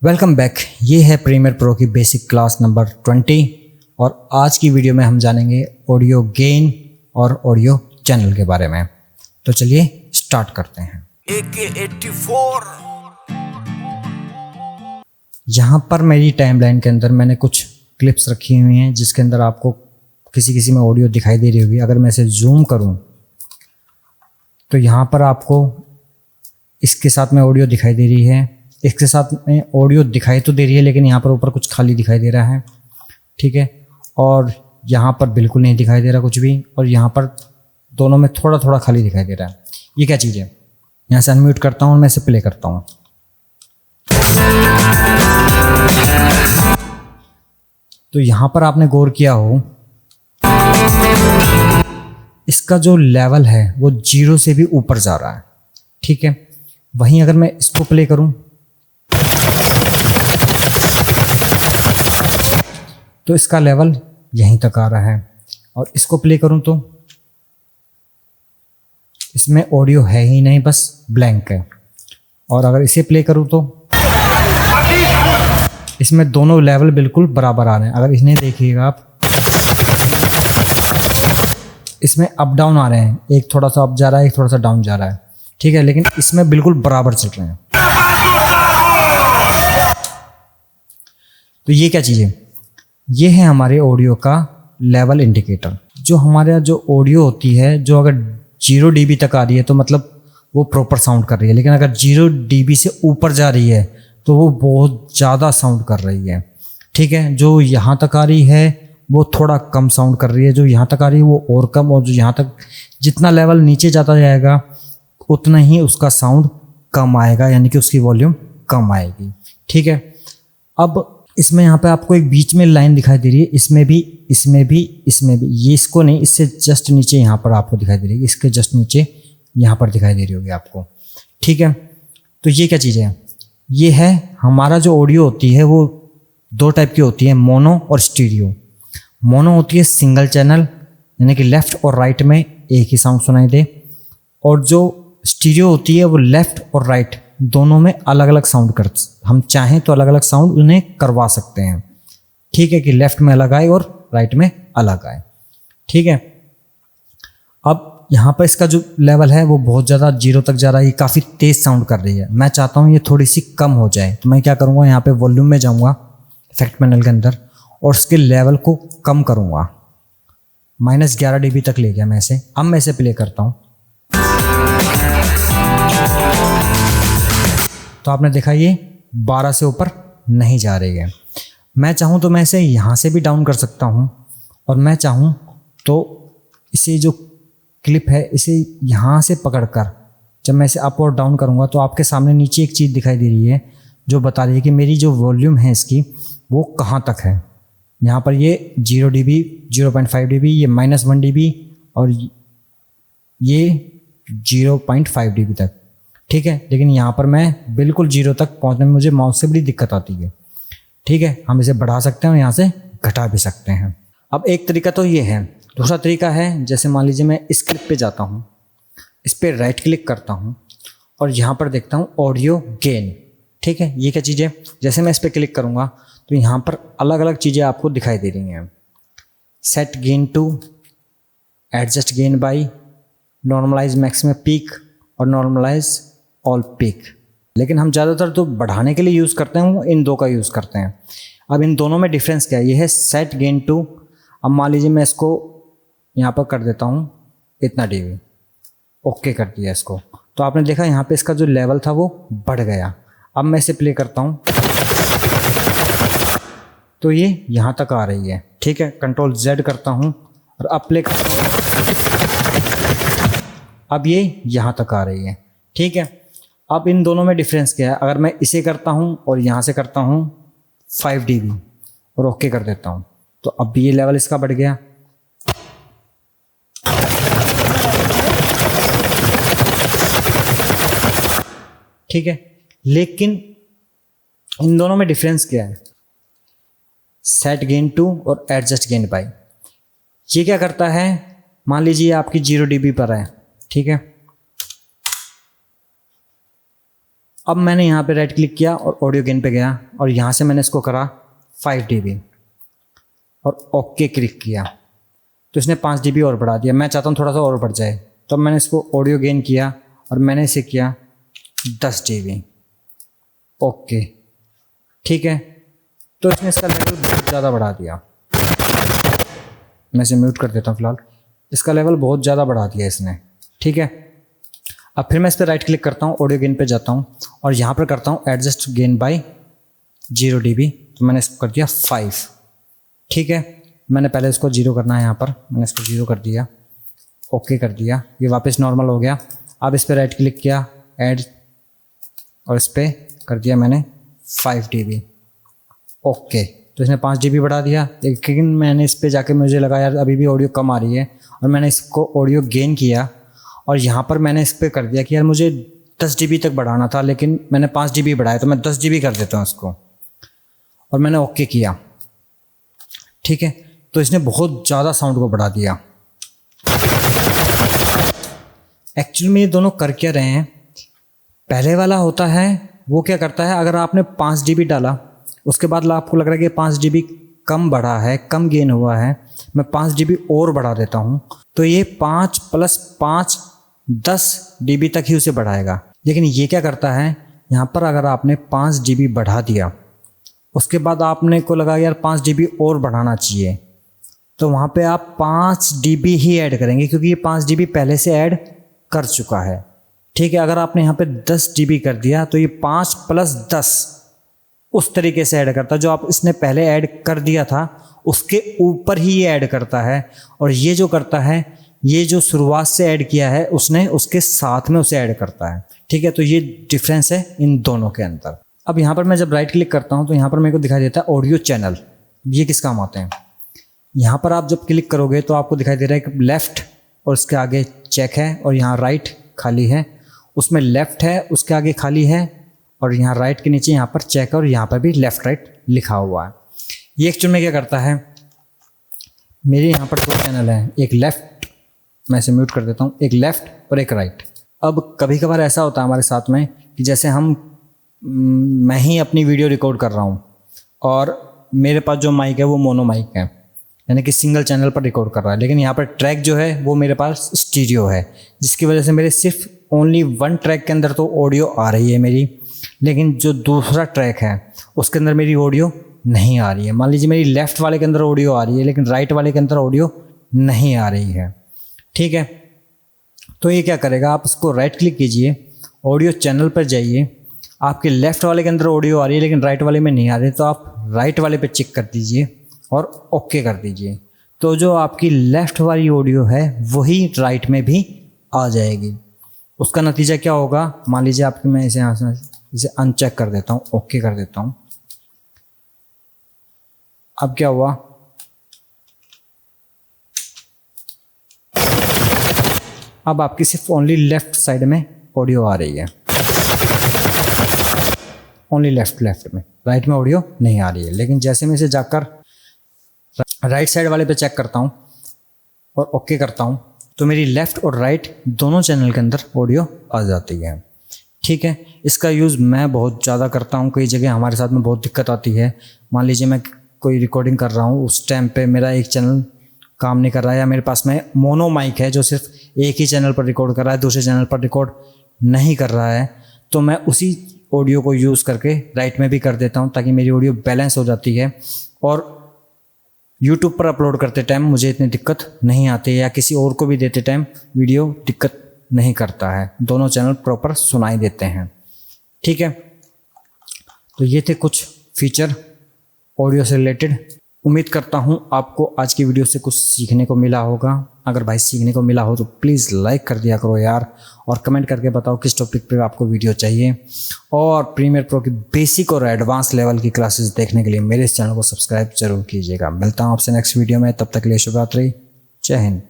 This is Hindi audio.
Welcome back. ये है प्रीमियर प्रो की बेसिक क्लास नंबर 20 और आज की वीडियो में हम जानेंगे ऑडियो गेन और ऑडियो चैनल के बारे में। तो चलिए स्टार्ट करते हैं। AK84 यहाँ पर मेरी टाइमलाइन के अंदर मैंने कुछ क्लिप्स रखी हुई हैं जिसके अंदर आपको किसी में ऑडियो दिखाई दे रही होगी। अगर मैं इसे जूम करूँ तो यहाँ पर आपको इसके साथ में ऑडियो दिखाई दे रही है, इसके साथ में ऑडियो दिखाई तो दे रही है लेकिन यहाँ पर ऊपर कुछ खाली दिखाई दे रहा है, ठीक है। और यहाँ पर बिल्कुल नहीं दिखाई दे रहा कुछ भी, और यहाँ पर दोनों में थोड़ा थोड़ा खाली दिखाई दे रहा है। ये क्या चीज़ है? यहाँ से अनम्यूट करता हूँ और मैं इसे प्ले करता हूँ। तो यहाँ पर आपने गौर किया हो इसका जो लेवल है वो 0 से भी ऊपर जा रहा है, ठीक है। वहीं अगर मैं इसको प्ले करूं तो इसका लेवल यहीं तक आ रहा है, और इसको प्ले करूं तो इसमें ऑडियो है ही नहीं, बस ब्लैंक है। और अगर इसे प्ले करूं तो इसमें दोनों लेवल बिल्कुल बराबर आ रहे हैं। अगर इन्हें देखिएगा आप, इसमें अप डाउन आ रहे हैं, एक थोड़ा सा अप जा रहा है, एक थोड़ा सा डाउन जा रहा है, ठीक है, लेकिन इसमें बिल्कुल बराबर चल रहे हैं। तो ये क्या चीज़ है? ये है हमारे ऑडियो का लेवल इंडिकेटर। जो हमारे जो ऑडियो होती है, जो अगर 0 dB तक आ रही है तो मतलब वो प्रॉपर साउंड कर रही है, लेकिन अगर 0 dB से ऊपर जा रही है तो वो बहुत ज़्यादा साउंड कर रही है, ठीक है। जो यहाँ तक आ रही है वो थोड़ा कम साउंड कर रही है, जो यहाँ तक आ रही है वो और कम, और जो यहाँ तक जितना लेवल नीचे जाता जाएगा उतना ही उसका साउंड कम आएगा, यानी कि उसकी वॉल्यूम कम आएगी, ठीक है। अब इसमें यहाँ पे आपको एक बीच में लाइन दिखाई दे रही है, इसमें भी, इसमें भी, इसमें भी। ये इसको नहीं, इससे जस्ट नीचे यहाँ पर आपको दिखाई दे रही है, इसके जस्ट नीचे यहाँ पर दिखाई दे रही होगी आपको, ठीक है। तो ये क्या चीज़ है? ये है हमारा जो ऑडियो होती है वो 2 टाइप की होती है, मोनो और स्टीरियो। मोनो होती है सिंगल चैनल, यानी कि लेफ्ट और राइट में एक ही साउंड सुनाई दे, और जो स्टीरियो होती है वो लेफ्ट और राइट दोनों में अलग अलग साउंड कर, हम चाहें तो अलग अलग साउंड उन्हें करवा सकते हैं, ठीक है, कि लेफ्ट में अलग आए और राइट में अलग आए, ठीक है। अब यहाँ पर इसका जो लेवल है वो बहुत ज़्यादा 0 तक जा रहा है, ये काफ़ी तेज़ साउंड कर रही है। मैं चाहता हूँ ये थोड़ी सी कम हो जाए, तो मैं क्या करूँगा, यहाँ पे वॉल्यूम में जाऊँगा इफेक्ट पैनल के अंदर और उसके लेवल को कम करूँगा, -11 dB तक ले गया मैं इसे। अब मैं इसे प्ले करता हूँ तो आपने देखा ये 12 से ऊपर नहीं जा रही है। मैं चाहूँ तो मैं इसे यहाँ से भी डाउन कर सकता हूँ, और मैं चाहूँ तो इसे जो क्लिप है इसे यहाँ से पकड़कर जब मैं इसे अप और डाउन करूँगा तो आपके सामने नीचे एक चीज़ दिखाई दे रही है जो बता रही है कि मेरी जो वॉल्यूम है इसकी वो कहाँ तक है। यहाँ पर ये 0 dB, 0.5 dB, ये -1 dB और ये 0.5 dB तक, ठीक है। लेकिन यहाँ पर मैं बिल्कुल 0 तक पहुँचने में मुझे माउस से बड़ी दिक्कत आती है, ठीक है। हम इसे बढ़ा सकते हैं और यहाँ से घटा भी सकते हैं। अब एक तरीका तो ये है। दूसरा तरीका है, जैसे मान लीजिए मैं इस क्लिप पे जाता हूँ, इस पर राइट क्लिक करता हूँ और यहाँ पर देखता हूँ ऑडियो गेन, ठीक है। ये क्या चीज़ है? जैसे मैं इस पर क्लिक करूँगा तो यहाँ पर अलग अलग चीज़ें आपको दिखाई दे रही हैं। Set gain to, adjust gain by, normalise maximum peak और नॉर्मलाइज ऑल पीक। लेकिन हम ज़्यादातर तो बढ़ाने के लिए यूज़ करते हैं, वो इन 2 का यूज़ करते हैं। अब इन दोनों में डिफरेंस क्या है? ये है सेट गेन टू। अब मान लीजिए मैं इसको यहाँ पर कर देता हूँ इतना dB, ओके कर दिया इसको, तो आपने देखा यहाँ पे इसका जो लेवल था वो बढ़ गया। अब मैं इसे प्ले करता हूँ तो ये यहाँ तक आ रही है, ठीक है। Ctrl+Z करता हूँ और अब प्ले करता हूँ, अब ये यहाँ तक आ रही है, ठीक है। अब इन दोनों में डिफरेंस क्या है? अगर मैं इसे करता हूँ और यहाँ से करता हूँ 5 dB और ओके कर देता हूँ तो अब भी ये लेवल इसका बढ़ गया, ठीक है। लेकिन इन दोनों में डिफरेंस क्या है? सेट गेन टू और एडजस्ट गेन बाई। ये क्या करता है? मान लीजिए आपकी 0 dB पर है, ठीक है। अब मैंने यहाँ पे राइट क्लिक किया और ऑडियो गेन पे गया और यहाँ से मैंने इसको करा 5 dB और ओके क्लिक किया तो इसने 5 dB और बढ़ा दिया। मैं चाहता हूँ थोड़ा सा और बढ़ जाए, तो मैंने इसको ऑडियो गेन किया और मैंने इसे किया 10 dB। ओके, ठीक है। तो इसने इसका लेवल बहुत ज़्यादा बढ़ा दिया। मैं इसे म्यूट कर देता हूँ फिलहाल। इसका लेवल बहुत ज़्यादा बढ़ा दिया इसने, ठीक है। अब फिर मैं इस पर राइट क्लिक करता हूँ, ऑडियो गेन पे जाता हूँ और यहाँ पर करता हूँ एडजस्ट गेन बाय 0 dB। तो मैंने इसको कर दिया 5, ठीक है। मैंने पहले इसको 0 करना है, यहाँ पर मैंने इसको 0 कर दिया, ओके कर दिया, ये वापस नॉर्मल हो गया। अब इस पर राइट क्लिक किया, ऐड, और इस पर कर दिया मैंने 5 dB, ओके। तो इसने 5 dB बढ़ा दिया। लेकिन मैंने इस पर जाके मुझे लगा यार अभी भी ऑडियो कम आ रही है, और मैंने इसको ऑडियो गेन किया और यहाँ पर मैंने इस पर कर दिया कि यार मुझे 10 dB तक बढ़ाना था, लेकिन मैंने 5 dB बढ़ाया तो मैं 10 dB कर देता हूँ इसको, और मैंने ओके किया, ठीक है। तो इसने बहुत ज़्यादा साउंड को बढ़ा दिया। एक्चुअली में ये दोनों कर क्या रहे हैं, पहले वाला होता है वो क्या करता है, अगर आपने 5 dB डाला उसके बाद आपको लग रहा है कि 5 dB कम बढ़ा है, कम गेन हुआ है, मैं 5 dB और बढ़ा देता हूँ, तो ये 5 + 5 10 dB तक ही उसे बढ़ाएगा। लेकिन ये क्या करता है, यहाँ पर अगर आपने 5 dB बढ़ा दिया उसके बाद आपने को लगा यार 5 dB और बढ़ाना चाहिए, तो वहाँ पे आप 5 dB ही ऐड करेंगे, क्योंकि ये 5 dB पहले से ऐड कर चुका है, ठीक है। अगर आपने यहाँ पे 10 dB कर दिया तो ये 5 + 10 उस तरीके से ऐड करता है, जो आप इसने पहले ऐड कर दिया था उसके ऊपर ही ये ऐड करता है। और ये जो करता है, ये जो शुरुआत से ऐड किया है उसने उसके साथ में उसे ऐड करता है, ठीक है। तो ये डिफरेंस है इन दोनों के अंदर। अब यहाँ पर मैं जब राइट क्लिक करता हूँ तो यहाँ पर मेरे को दिखाई देता है ऑडियो चैनल। ये किस काम आते हैं, यहाँ पर आप जब क्लिक करोगे तो आपको दिखाई दे रहा है कि लेफ़्ट और उसके आगे चेक है, और यहाँ राइट खाली है, उसमें लेफ़्ट है उसके आगे खाली है, और यहाँ राइट के नीचे यहाँ पर चेक है और यहाँ पर भी लेफ़्ट राइट लिखा हुआ है। ये एक्चुअल में क्या करता है, मेरे यहाँ पर 2 चैनल हैं, एक लेफ़्ट, मैं इसे म्यूट कर देता हूँ, एक लेफ़्ट और एक राइट। अब कभी कभार ऐसा होता है हमारे साथ में कि जैसे मैं ही अपनी वीडियो रिकॉर्ड कर रहा हूँ और मेरे पास जो माइक है वो मोनो माइक है, यानी कि सिंगल चैनल पर रिकॉर्ड कर रहा है, लेकिन यहाँ पर ट्रैक जो है वो मेरे पास स्टीरियो है, जिसकी वजह से मेरे सिर्फ ओनली 1 ट्रैक के अंदर तो ऑडियो आ रही है मेरी, लेकिन जो दूसरा ट्रैक है उसके अंदर मेरी ऑडियो नहीं आ रही है। मान लीजिए मेरी लेफ़्ट वाले के अंदर ऑडियो आ रही है लेकिन राइट वाले के अंदर ऑडियो नहीं आ रही है, ठीक है। तो ये क्या करेगा, आप इसको राइट क्लिक कीजिए, ऑडियो चैनल पर जाइए, आपके लेफ़्ट वाले के अंदर ऑडियो आ रही है लेकिन राइट वाले में नहीं आ रही, तो आप राइट वाले पे चेक कर दीजिए और ओके कर दीजिए। तो जो आपकी लेफ़्ट वाली ऑडियो है वही राइट में भी आ जाएगी। उसका नतीजा क्या होगा, मान लीजिए आपकी, मैं इसे अनचेक कर देता हूँ, ओके कर देता हूँ। अब क्या हुआ, अब आपकी सिर्फ ओनली लेफ़्ट साइड में ऑडियो आ रही है, ओनली लेफ़्ट में, राइट में ऑडियो नहीं आ रही है। लेकिन जैसे मैं इसे जाकर राइट साइड वाले पे चेक करता हूँ और ओके करता हूँ तो मेरी लेफ़्ट और राइट दोनों चैनल के अंदर ऑडियो आ जाती है, ठीक है। इसका यूज़ मैं बहुत ज़्यादा करता हूँ, कई जगह हमारे साथ में बहुत दिक्कत आती है। मान लीजिए मैं कोई रिकॉर्डिंग कर रहा हूँ, उस टाइम पे मेरा एक चैनल काम नहीं कर रहा है, या मेरे पास में मोनो माइक है जो सिर्फ एक ही चैनल पर रिकॉर्ड कर रहा है, दूसरे चैनल पर रिकॉर्ड नहीं कर रहा है, तो मैं उसी ऑडियो को यूज़ करके राइट में भी कर देता हूँ ताकि मेरी ऑडियो बैलेंस हो जाती है, और यूट्यूब पर अपलोड करते टाइम मुझे इतनी दिक्कत नहीं आती है, या किसी और को भी देते टाइम वीडियो दिक्कत नहीं करता है, दोनों चैनल प्रॉपर सुनाई देते हैं, ठीक है। तो ये थे कुछ फीचर ऑडियो से रिलेटेड। उम्मीद करता हूँ आपको आज की वीडियो से कुछ सीखने को मिला होगा। अगर भाई सीखने को मिला हो तो प्लीज़ लाइक कर दिया करो यार, और कमेंट करके बताओ किस टॉपिक पे आपको वीडियो चाहिए। और प्रीमियर प्रो की बेसिक और एडवांस लेवल की क्लासेस देखने के लिए मेरे इस चैनल को सब्सक्राइब जरूर कीजिएगा। मिलता हूँ आपसे नेक्स्ट वीडियो में, तब तक के लिए शुभ रात्रि, जय हिंद।